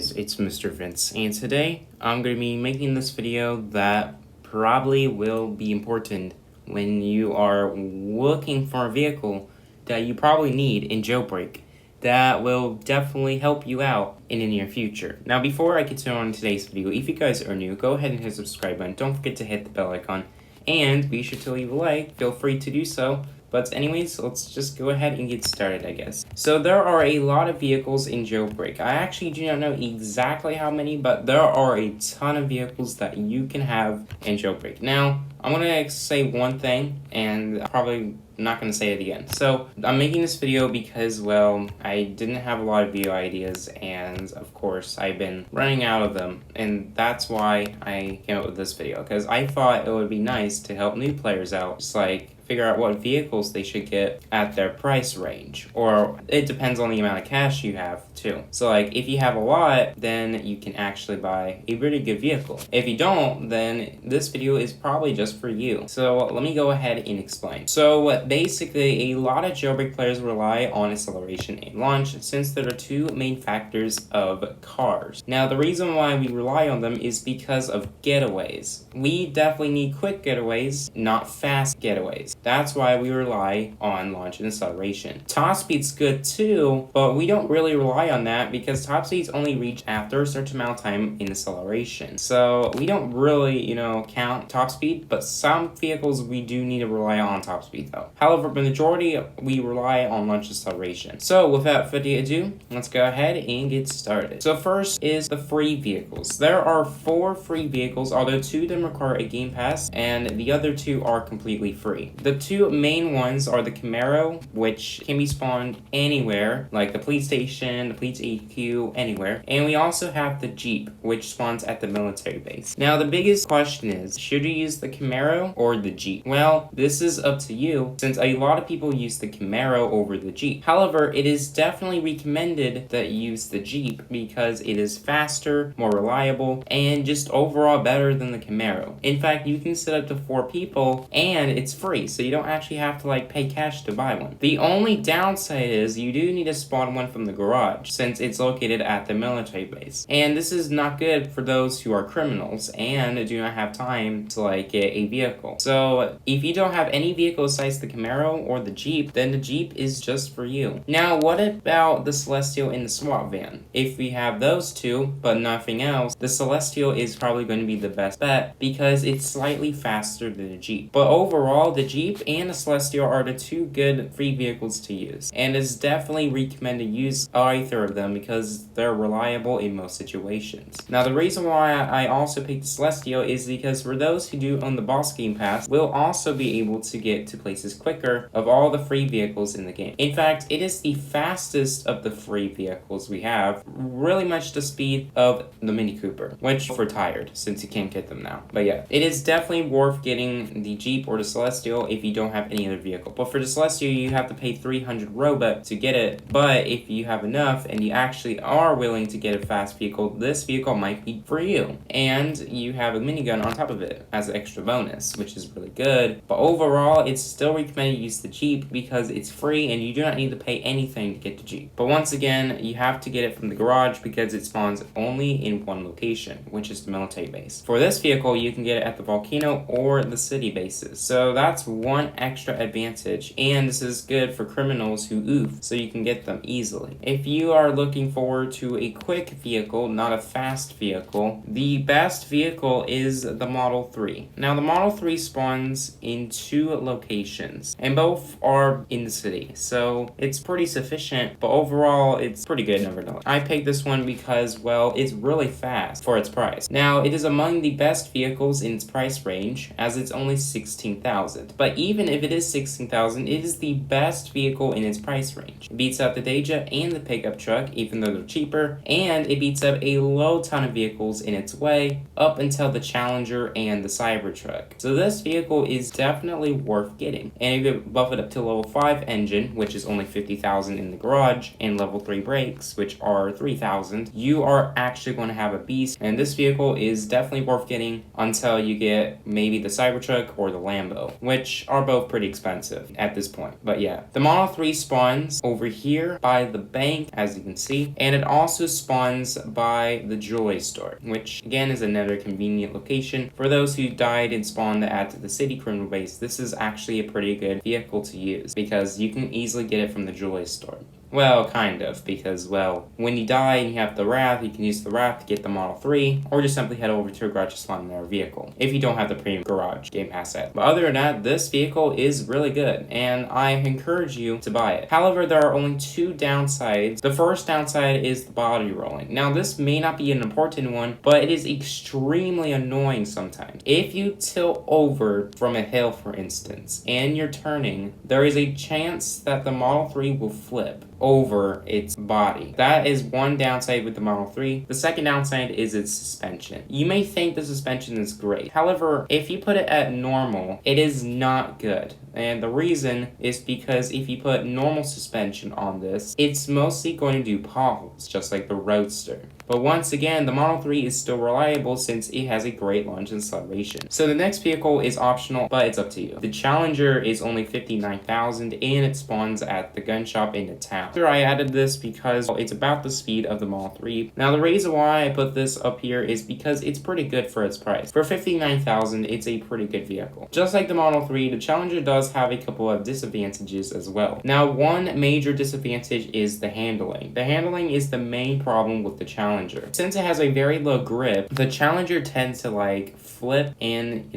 guys, it's Mr. Vince, and today I'm going to be making this video that probably will be important when you are looking for a vehicle that you probably need in Jailbreak that will definitely help you out in the near future. Now, before I continue on today's video, if you guys are new, go ahead and hit the subscribe button. Don't forget to hit the bell icon, and be sure to leave a like. Feel free to do so. But anyways, let's just go ahead and get started, I guess. So there are a lot of vehicles in Jailbreak. I actually do not know exactly how many, but there are a ton of vehicles that you can have in Jailbreak. Now, I'm gonna say one thing, and I'm probably not gonna say it again. So I'm making this video because, well, I didn't have a lot of video ideas, and of course I've been running out of them, and that's why I came up with this video, because I thought it would be nice to help new players out, just like figure out what vehicles they should get at their price range, or it depends on the amount of cash you have too. So like if you have a lot, then you can actually buy a really good vehicle. If you don't, then this video is probably just for you. So let me go ahead and explain. So basically, a lot of Jailbreak players rely on acceleration and launch, since there are two main factors of cars. Now, the reason why we rely on them is because of getaways. We definitely need quick getaways, not fast getaways. That's why we rely on launch and acceleration. Top speed's good too, but we don't really rely on that because top speeds only reach after a certain amount of time in acceleration. So we don't really, count top speed, but some vehicles we do need to rely on top speed though. However, the majority we rely on launch acceleration. So without further ado, let's go ahead and get started. So first is the free vehicles. There are 4 free vehicles, although 2 of them require a game pass and the other 2 are completely free. The 2 main ones are the Camaro, which can be spawned anywhere, like the police station, the police HQ, anywhere. And we also have the Jeep, which spawns at the military base. Now, the biggest question is, should you use the Camaro or the Jeep? Well, this is up to you, since a lot of people use the Camaro over the Jeep. However, it is definitely recommended that you use the Jeep because it is faster, more reliable, and just overall better than the Camaro. In fact, you can set up to 4 people, and it's free. So you don't actually have to pay cash to buy one. The only downside is you do need to spawn one from the garage, since it's located at the military base. And this is not good for those who are criminals and do not have time to get a vehicle. So if you don't have any vehicle besides the Camaro or the Jeep, then the Jeep is just for you. Now, what about the Celestial and the SWAT van? If we have those 2 but nothing else, the Celestial is probably going to be the best bet because it's slightly faster than the Jeep. But overall, the Jeep and the Celestial are the 2 good free vehicles to use, and it's definitely recommended to use either of them because they're reliable in most situations. Now, the reason why I also picked the Celestial is because for those who do own the boss game pass, we'll also be able to get to places quicker of all the free vehicles in the game. In fact, it is the fastest of the free vehicles we have, really much the speed of the Mini Cooper, which we're tired since you can't get them now. But yeah, it is definitely worth getting the Jeep or the Celestial if you don't have any other vehicle. But for the Celestial, you have to pay 300 Robux to get it. But if you have enough and you actually are willing to get a fast vehicle, this vehicle might be for you. And you have a minigun on top of it as an extra bonus, which is really good. But overall, it's still recommended to use the Jeep because it's free and you do not need to pay anything to get the Jeep. But once again, you have to get it from the garage because it spawns only in one location, which is the military base. For this vehicle, you can get it at the volcano or the city bases. So that's one extra advantage, and this is good for criminals who oof, so you can get them easily. If you are looking forward to a quick vehicle, not a fast vehicle, the best vehicle is the Model 3. Now, the Model 3 spawns in 2 locations, and both are in the city, so it's pretty sufficient, but overall, it's pretty good nevertheless. I picked this one because, well, it's really fast for its price. Now, it is among the best vehicles in its price range, as it's only 16,000, but even if it is 16,000, it is the best vehicle in its price range. It beats out the Deja and the pickup truck, even though they're cheaper, and it beats up a low ton of vehicles in its way, up until the Challenger and the Cybertruck. So this vehicle is definitely worth getting. And if you buff it up to level 5 engine, which is only 50,000 in the garage, and level 3 brakes, which are 3,000, you are actually going to have a beast. And this vehicle is definitely worth getting until you get maybe the Cybertruck or the Lambo, which which are both pretty expensive at this point. But yeah, the Model 3 spawns over here by the bank, as you can see, and it also spawns by the jewelry store, which again is another convenient location. For those who died and spawned at the city criminal base, this is actually a pretty good vehicle to use because you can easily get it from the jewelry store. Well, kind of, because, well, when you die and you have the Wrath, you can use the Wrath to get the Model 3, or just simply head over to a garage to spawn their vehicle, if you don't have the premium garage game asset. But other than that, this vehicle is really good, and I encourage you to buy it. However, there are only two downsides. The first downside is the body rolling. Now, this may not be an important one, but it is extremely annoying sometimes. If you tilt over from a hill, for instance, and you're turning, there is a chance that the Model 3 will flip over its body. That is one downside with the Model 3. The second downside is its suspension. You may think the suspension is great. However, if you put it at normal, it is not good. And the reason is because if you put normal suspension on this, it's mostly going to do potholes, just like the Roadster. But once again, the Model 3 is still reliable since it has a great launch acceleration. So the next vehicle is optional, but it's up to you. The Challenger is only $59,000 and it spawns at the gun shop in the town. After I added this because it's about the speed of the Model 3. Now the reason why I put this up here is because it's pretty good for its price. For $59,000, it's a pretty good vehicle. Just like the Model 3, the Challenger does have a couple of disadvantages as well. Now one major disadvantage is the handling. The handling is the main problem with the Challenger. Since it has a very low grip, the Challenger tends to like flip, and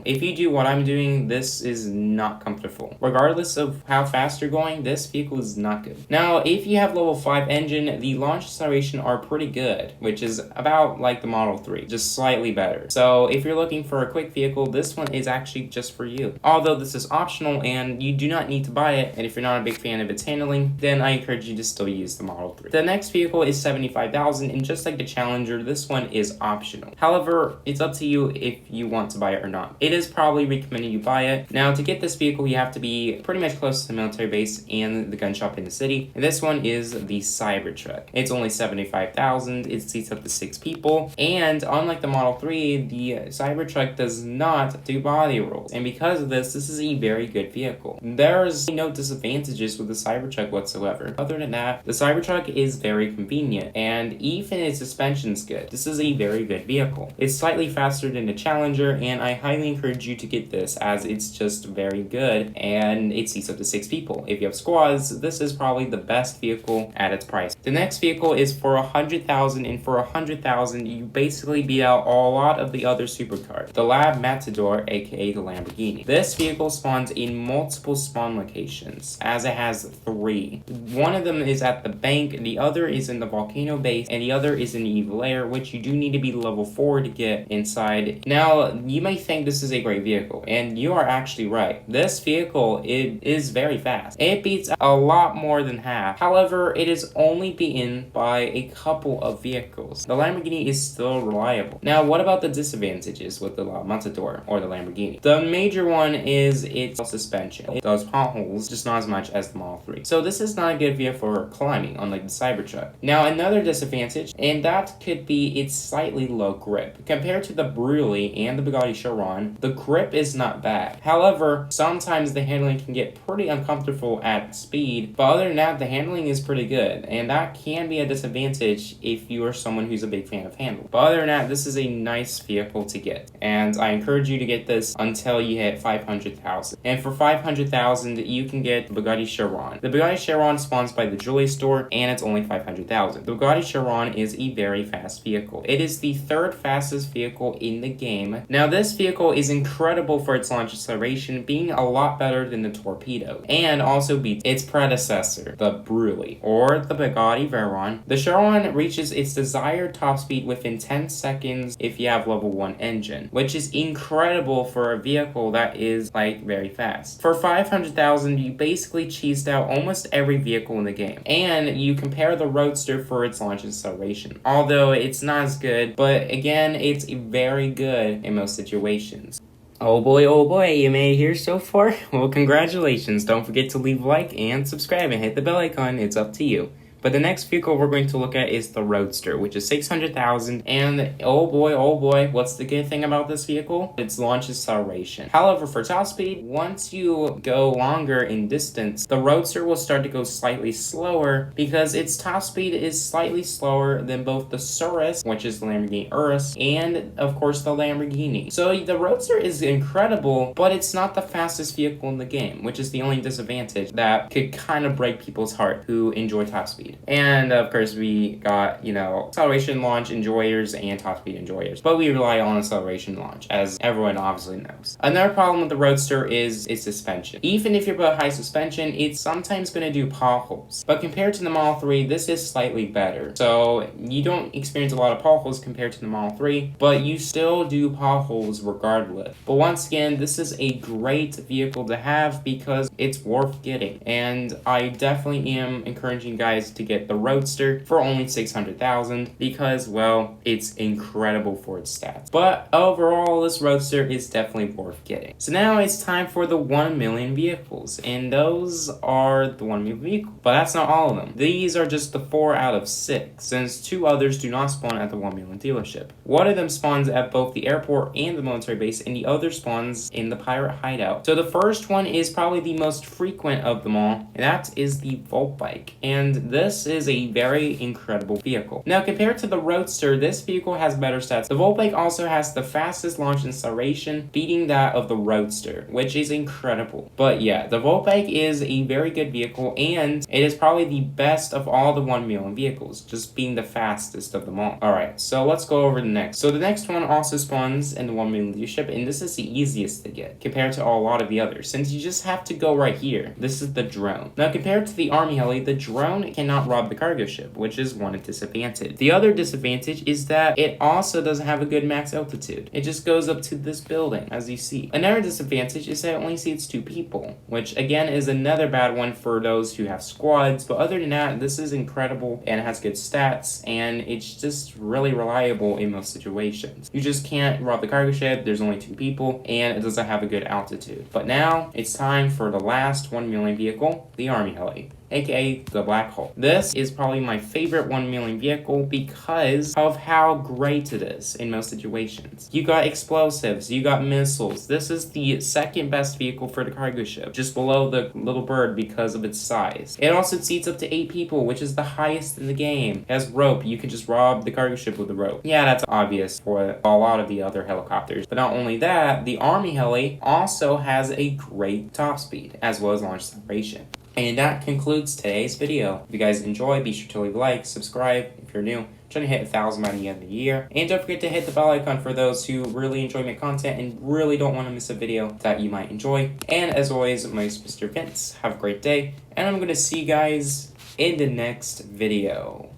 if you do what I'm doing, this is not comfortable. Regardless of how fast you're going, this vehicle is not good. Now, if you have level 5 engine, the launch acceleration are pretty good, which is about like the Model 3, just slightly better. So if you're looking for a quick vehicle, this one is actually just for you. Although this is optional and you do not need to buy it, and if you're not a big fan of its handling, then I encourage you to still use the Model 3. The next vehicle is $75,000, and just like the Challenger, this one is optional. However, it's up to you if you want to buy it or not. It is probably recommended you buy it. Now, to get this vehicle, you have to be pretty much close to the military base and the gun shop in the city. And this one is the Cybertruck. It's only $75,000. It seats up to 6 people. And unlike the Model 3, the Cybertruck does not do body rolls. And because of this, this is a very good vehicle. There's no disadvantages with the Cybertruck whatsoever. Other than that, the Cybertruck is very convenient. And even its suspension's good. This is a very good vehicle. It's slightly faster than the Challenger, and I highly encourage you to get this as it's just very good and it seats up to 6 people. If you have squads, this is probably the best vehicle at its price. The next vehicle is for $100,000, and for $100,000 you basically beat out a lot of the other supercars. The Lab Matador, aka the Lamborghini. This vehicle spawns in multiple spawn locations, as it has 3. One of them is at the bank, the other is in the volcano base, and the other is in the evil lair, which you do need to be level 4 to get inside. Now, you may think this is a great vehicle, and you are actually right. This vehicle, it is very fast. It beats a lot more than half. However, it is only beaten by a couple of vehicles. The Lamborghini is still reliable. Now, what about the disadvantages with the Matador or the Lamborghini? The major one is its suspension. It does potholes, just not as much as the Model 3. So this is not a good vehicle for climbing, unlike the Cybertruck. Now, another disadvantage, and that could be its slightly low grip. Compared to the Bruley and the Bugatti Chiron, the grip is not bad. However, sometimes the handling can get pretty uncomfortable at speed, but other than that, the handling is pretty good, and that can be a disadvantage if you are someone who's a big fan of handling. But other than that, this is a nice vehicle to get, and I encourage you to get this until you hit 500,000. And for 500,000, you can get the Bugatti Chiron. The Bugatti Chiron spawns by the jewelry store, and it's only 500,000. The Bugatti Chiron is a very fast vehicle. It is the 3rd fastest vehicle in the game. Now, this vehicle is incredible for its launch acceleration, being a lot better than the Torpedo, and also beats its predecessor, the Bruley, or the Bugatti Veyron. The Chiron reaches its desired top speed within 10 seconds if you have level 1 engine, which is incredible for a vehicle that is, like, very fast. For 500,000, you basically cheesed out almost every vehicle in the game, and you compare the Roadster for its launch acceleration. Although it's not as good, but again, it's very good in most situations. Oh boy, you made it here so far? Well, congratulations. Don't forget to leave a like and subscribe and hit the bell icon. It's up to you. But the next vehicle we're going to look at is the Roadster, which is 600,000. And oh boy, what's the good thing about this vehicle? Its launch acceleration. However, for top speed, once you go longer in distance, the Roadster will start to go slightly slower because its top speed is slightly slower than both the Surus, which is the Lamborghini Urus, and of course the Lamborghini. So the Roadster is incredible, but it's not the fastest vehicle in the game, which is the only disadvantage that could kind of break people's heart who enjoy top speed. And of course we got, acceleration launch enjoyers and top speed enjoyers, but we rely on acceleration launch, as everyone obviously knows. Another problem with the Roadster is its suspension. Even if you put high suspension, it's sometimes going to do potholes, but compared to the Model 3, this is slightly better. So you don't experience a lot of potholes compared to the Model 3, but you still do potholes regardless. But once again, this is a great vehicle to have because it's worth getting, and I definitely am encouraging you guys to get the Roadster for only 600,000 because, well, it's incredible for its stats. But overall, this Roadster is definitely worth getting. So now it's time for the 1 million vehicles, and those are the 1 million vehicles. But that's not all of them. These are just the 4 out of 6, since 2 others do not spawn at the 1 million dealership. One of them spawns at both the airport and the military base, and the other spawns in the pirate hideout. So the first one is probably the most frequent of them all, and that is the Volt Bike. And this is a very incredible vehicle. Now, compared to the Roadster, this vehicle has better stats. The Volt Bike also has the fastest launch acceleration, beating that of the Roadster, which is incredible. But yeah, the Volt Bike is a very good vehicle, and it is probably the best of all the 1 million vehicles, just being the fastest of them all. Alright, so let's go over the next. So the next one also spawns in the 1 million dealership, and this is the easiest to get compared to a lot of the others, since you just have to go right here. This is the drone. Now, compared to the Army Heli, the drone cannot rob the cargo ship, which is one disadvantage. The other disadvantage is that it also doesn't have a good max altitude. It just goes up to this building, as you see. Another disadvantage is that it only seats 2 people, which again is another bad one for those who have squads, but other than that, this is incredible and has good stats, and it's just really reliable in most situations. You just can't rob the cargo ship, there's only 2 people, and it doesn't have a good altitude. But now, it's time for the last 1 million vehicle, the Army Heli, aka the Black Hole. This is probably my favorite 1 million vehicle because of how great it is in most situations. You got explosives, you got missiles. This is the second best vehicle for the cargo ship, just below the little bird because of its size. It also seats up to 8 people, which is the highest in the game. It has rope, you can just rob the cargo ship with a rope. Yeah, that's obvious for a lot of the other helicopters. But not only that, the Army Heli also has a great top speed, as well as launch acceleration. And that concludes today's video. If you guys enjoy, be sure to leave a like, subscribe if you're new. I'm trying to hit 1,000 by the end of the year. And don't forget to hit the bell icon for those who really enjoy my content and really don't want to miss a video that you might enjoy. And as always, my name is Mr. Vince. Have a great day. And I'm going to see you guys in the next video.